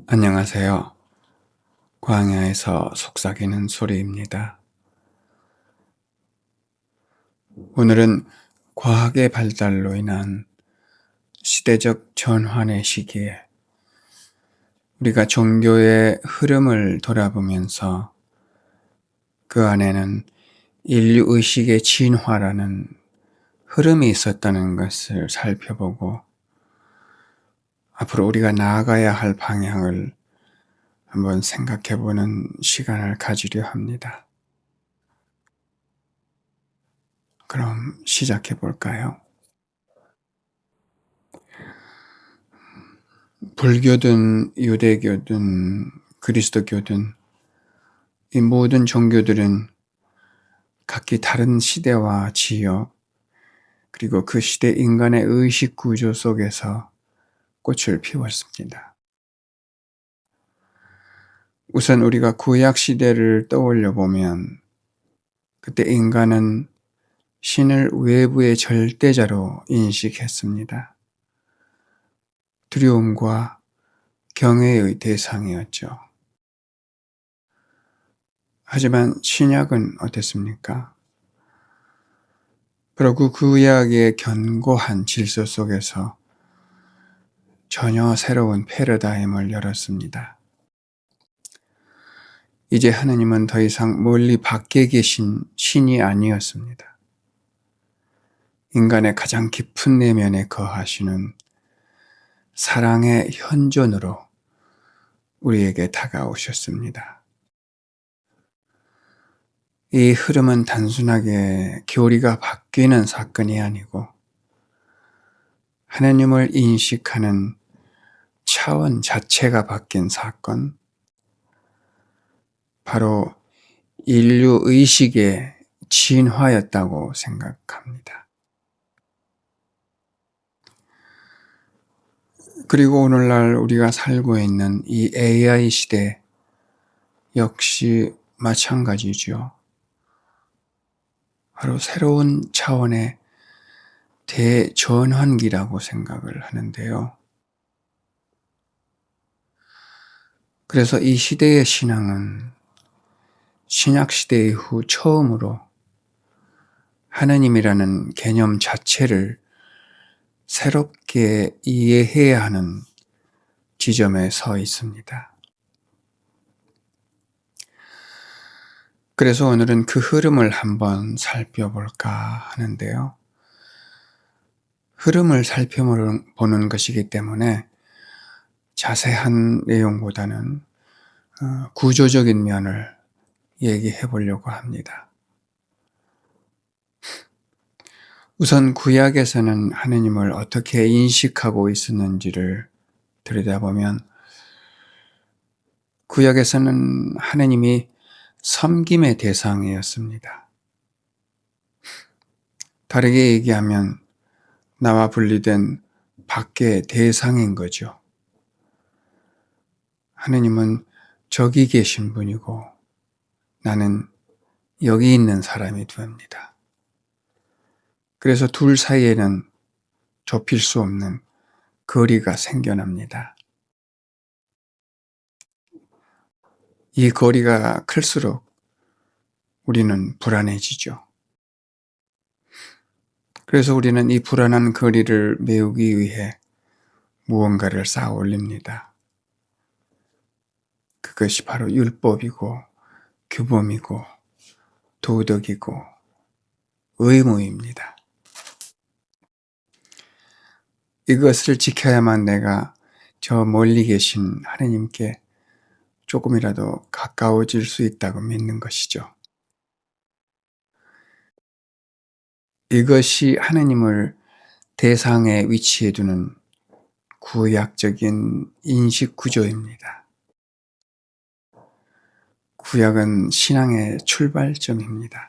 안녕하세요. 광야에서 속삭이는 소리입니다. 오늘은 과학의 발달로 인한 시대적 전환의 시기에 우리가 종교의 흐름을 돌아보면서 그 안에는 인류의식의 진화라는 흐름이 있었다는 것을 살펴보고 앞으로 우리가 나아가야 할 방향을 한번 생각해보는 시간을 가지려 합니다. 그럼 시작해 볼까요? 불교든 유대교든 그리스도교든 이 모든 종교들은 각기 다른 시대와 지역 그리고 그 시대 인간의 의식 구조 속에서 꽃을 피웠습니다. 우선 우리가 구약 시대를 떠올려 보면 그때 인간은 신을 외부의 절대자로 인식했습니다. 두려움과 경외의 대상이었죠. 하지만 신약은 어땠습니까? 그리고 구약의 견고한 질서 속에서 전혀 새로운 패러다임을 열었습니다. 이제 하느님은 더 이상 멀리 밖에 계신 신이 아니었습니다. 인간의 가장 깊은 내면에 거하시는 사랑의 현존으로 우리에게 다가오셨습니다. 이 흐름은 단순하게 교리가 바뀌는 사건이 아니고 하느님을 인식하는 차원 자체가 바뀐 사건, 바로 인류 의식의 진화였다고 생각합니다. 그리고 오늘날 우리가 살고 있는 이 AI 시대 역시 마찬가지죠. 바로 새로운 차원의 대전환기라고 생각을 하는데요. 그래서 이 시대의 신앙은 신약 시대 이후 처음으로 하나님이라는 개념 자체를 새롭게 이해해야 하는 지점에 서 있습니다. 그래서 오늘은 그 흐름을 한번 살펴볼까 하는데요. 흐름을 살펴보는 것이기 때문에 자세한 내용보다는 구조적인 면을 얘기해 보려고 합니다. 우선 구약에서는 하느님을 어떻게 인식하고 있었는지를 들여다보면 구약에서는 하느님이 섬김의 대상이었습니다. 다르게 얘기하면 나와 분리된 밖의 대상인 거죠. 하느님은 저기 계신 분이고 나는 여기 있는 사람이 됩니다. 그래서 둘 사이에는 좁힐 수 없는 거리가 생겨납니다. 이 거리가 클수록 우리는 불안해지죠. 그래서 우리는 이 불안한 거리를 메우기 위해 무언가를 쌓아 올립니다. 그것이 바로 율법이고 규범이고 도덕이고 의무입니다. 이것을 지켜야만 내가 저 멀리 계신 하느님께 조금이라도 가까워질 수 있다고 믿는 것이죠. 이것이 하느님을 대상에 위치해 두는 구약적인 인식 구조입니다. 구약은 신앙의 출발점입니다.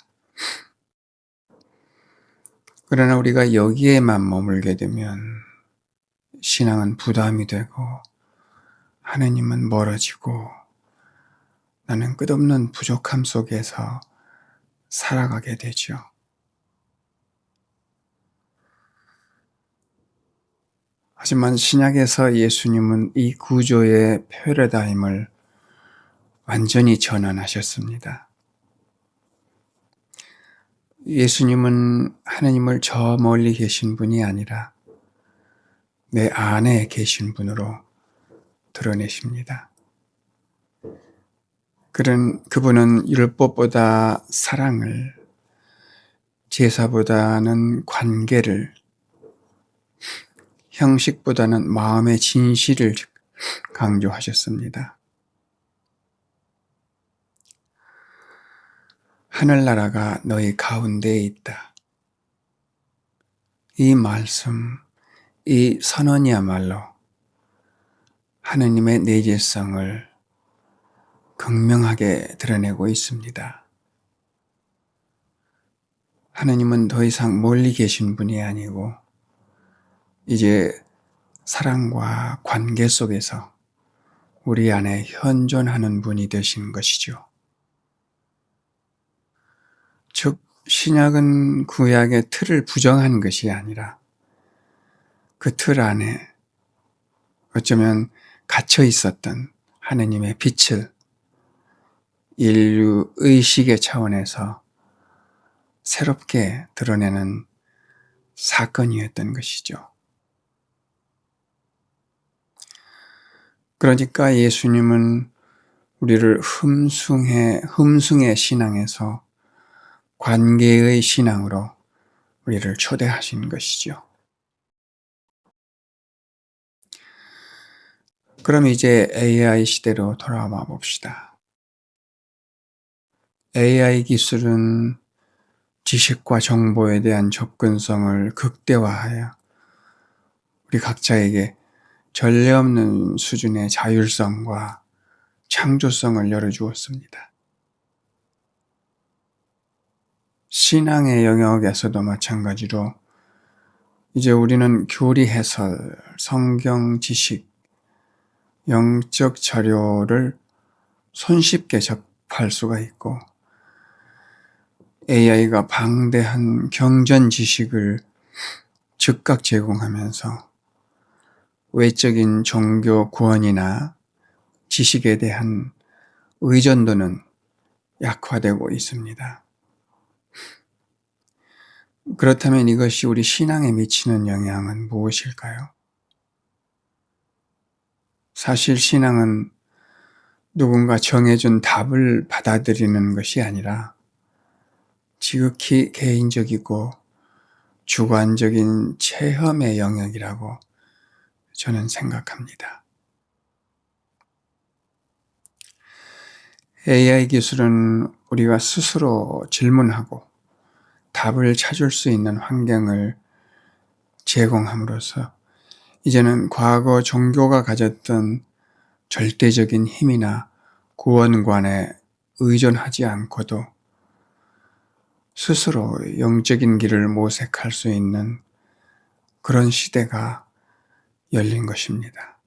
그러나 우리가 여기에만 머물게 되면 신앙은 부담이 되고 하느님은 멀어지고 나는 끝없는 부족함 속에서 살아가게 되죠. 하지만 신약에서 예수님은 이 구조의 패러다임을 완전히 전환하셨습니다. 예수님은 하나님을 저 멀리 계신 분이 아니라 내 안에 계신 분으로 드러내십니다. 그분은 율법보다 사랑을, 제사보다는 관계를, 형식보다는 마음의 진실을 강조하셨습니다. 하늘나라가 너희 가운데에 있다. 이 말씀, 이 선언이야말로 하느님의 내재성을 극명하게 드러내고 있습니다. 하느님은 더 이상 멀리 계신 분이 아니고 이제 사랑과 관계 속에서 우리 안에 현존하는 분이 되신 것이죠. 즉, 신약은 구약의 틀을 부정한 것이 아니라 그 틀 안에 어쩌면 갇혀 있었던 하느님의 빛을 인류 의식의 차원에서 새롭게 드러내는 사건이었던 것이죠. 그러니까 예수님은 우리를 흠숭의 신앙에서 관계의 신앙으로 우리를 초대하신 것이죠. 그럼 이제 AI 시대로 돌아와 봅시다. AI 기술은 지식과 정보에 대한 접근성을 극대화하여 우리 각자에게 전례 없는 수준의 자율성과 창조성을 열어주었습니다. 신앙의 영역에서도 마찬가지로 이제 우리는 교리 해설, 성경 지식, 영적 자료를 손쉽게 접할 수가 있고 AI가 방대한 경전 지식을 즉각 제공하면서 외적인 종교 구원이나 지식에 대한 의존도는 약화되고 있습니다. 그렇다면 이것이 우리 신앙에 미치는 영향은 무엇일까요? 사실 신앙은 누군가 정해준 답을 받아들이는 것이 아니라 지극히 개인적이고 주관적인 체험의 영역이라고 저는 생각합니다. AI 기술은 우리가 스스로 질문하고 답을 찾을 수 있는 환경을 제공함으로써 이제는 과거 종교가 가졌던 절대적인 힘이나 구원관에 의존하지 않고도 스스로 영적인 길을 모색할 수 있는 그런 시대가 열린 것입니다.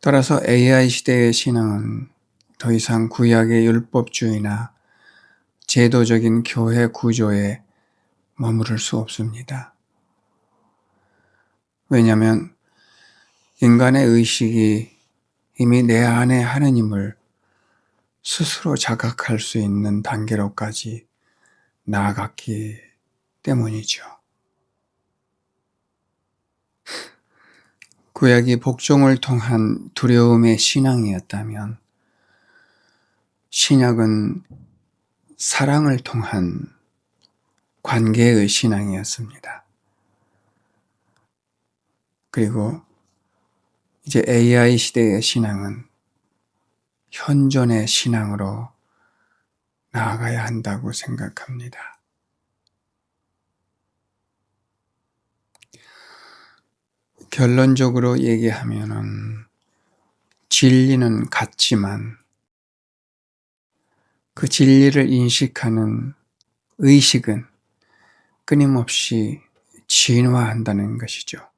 따라서 AI 시대의 신앙은 더 이상 구약의 율법주의나 제도적인 교회 구조에 머무를 수 없습니다. 왜냐하면 인간의 의식이 이미 내 안에 하느님을 스스로 자각할 수 있는 단계로까지 나아갔기 때문이죠. 구약이 복종을 통한 두려움의 신앙이었다면 신약은 사랑을 통한 관계의 신앙이었습니다. 그리고 이제 AI 시대의 신앙은 현존의 신앙으로 나아가야 한다고 생각합니다. 결론적으로 얘기하면은 진리는 같지만 그 진리를 인식하는 의식은 끊임없이 진화한다는 것이죠.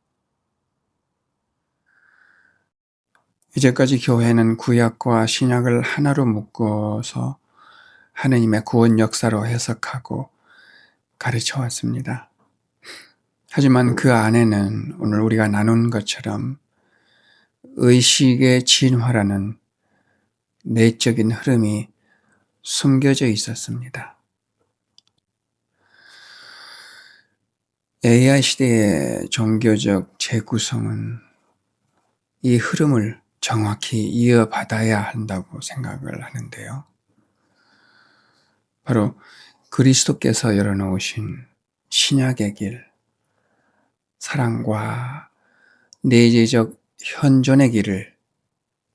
이제까지 교회는 구약과 신약을 하나로 묶어서 하느님의 구원 역사로 해석하고 가르쳐 왔습니다. 하지만 그 안에는 오늘 우리가 나눈 것처럼 의식의 진화라는 내적인 흐름이 숨겨져 있었습니다. AI 시대의 종교적 재구성은 이 흐름을 정확히 이어받아야 한다고 생각을 하는데요. 바로 그리스도께서 열어놓으신 신약의 길, 사랑과 내재적 현존의 길을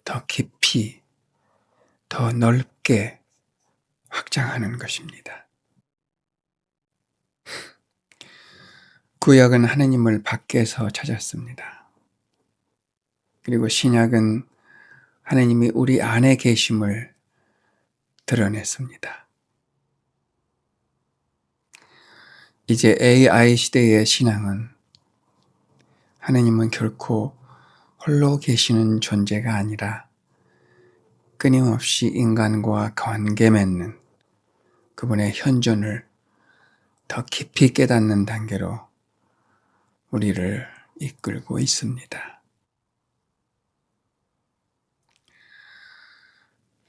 더 깊이, 더 넓게 확장하는 것입니다. 구약은 하느님을 밖에서 찾았습니다. 그리고 신약은 하느님이 우리 안에 계심을 드러냈습니다. 이제 AI 시대의 신앙은 하느님은 결코 홀로 계시는 존재가 아니라 끊임없이 인간과 관계 맺는 그분의 현존을 더 깊이 깨닫는 단계로 우리를 이끌고 있습니다.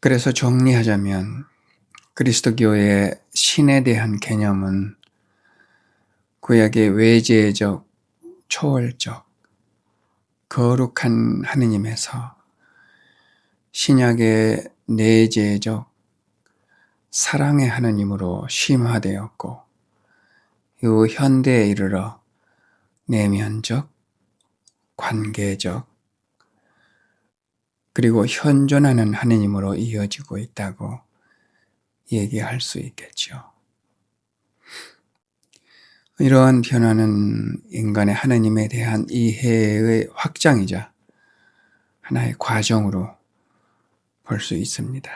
그래서 정리하자면 그리스도교의 신에 대한 개념은 구약의 외재적, 초월적, 거룩한 하느님에서 신약의 내재적, 사랑의 하느님으로 심화되었고 이후 현대에 이르러 내면적, 관계적, 그리고 현존하는 하느님으로 이어지고 있다고 얘기할 수 있겠죠. 이러한 변화는 인간의 하느님에 대한 이해의 확장이자 하나의 과정으로 볼 수 있습니다.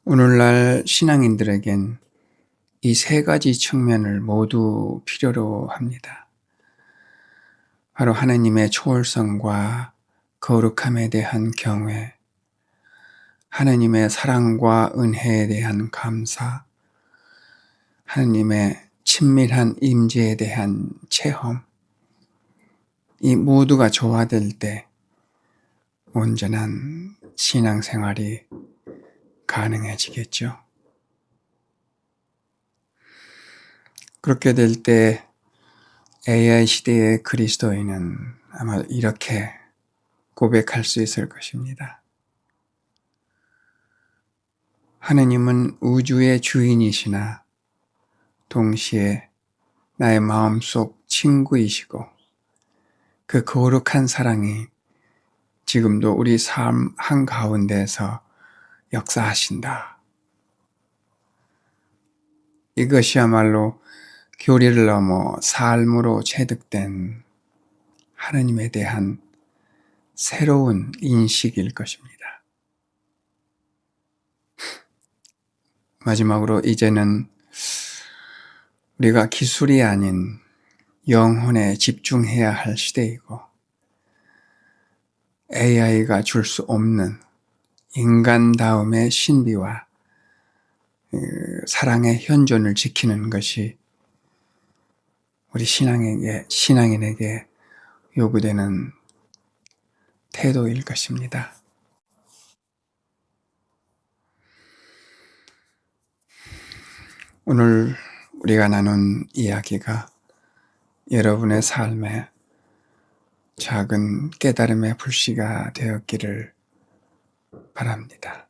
오늘날 신앙인들에겐 이 세 가지 측면을 모두 필요로 합니다. 바로 하느님의 초월성과 거룩함에 대한 경외, 하느님의 사랑과 은혜에 대한 감사, 하느님의 친밀한 임재에 대한 체험, 이 모두가 조화될 때 온전한 신앙생활이 가능해지겠죠. 그렇게 될 때 AI 시대의 그리스도인은 아마 이렇게 고백할 수 있을 것입니다. 하느님은 우주의 주인이시나 동시에 나의 마음속 친구이시고 그 거룩한 사랑이 지금도 우리 삶 한가운데에서 역사하신다. 이것이야말로 교리를 넘어 삶으로 체득된 하느님에 대한 새로운 인식일 것입니다. 마지막으로 이제는 우리가 기술이 아닌 영혼에 집중해야 할 시대이고 AI가 줄 수 없는 인간다움의 신비와 사랑의 현존을 지키는 것이 우리 신앙인에게 요구되는 태도일 것입니다. 오늘 우리가 나눈 이야기가 여러분의 삶에 작은 깨달음의 불씨가 되었기를 바랍니다.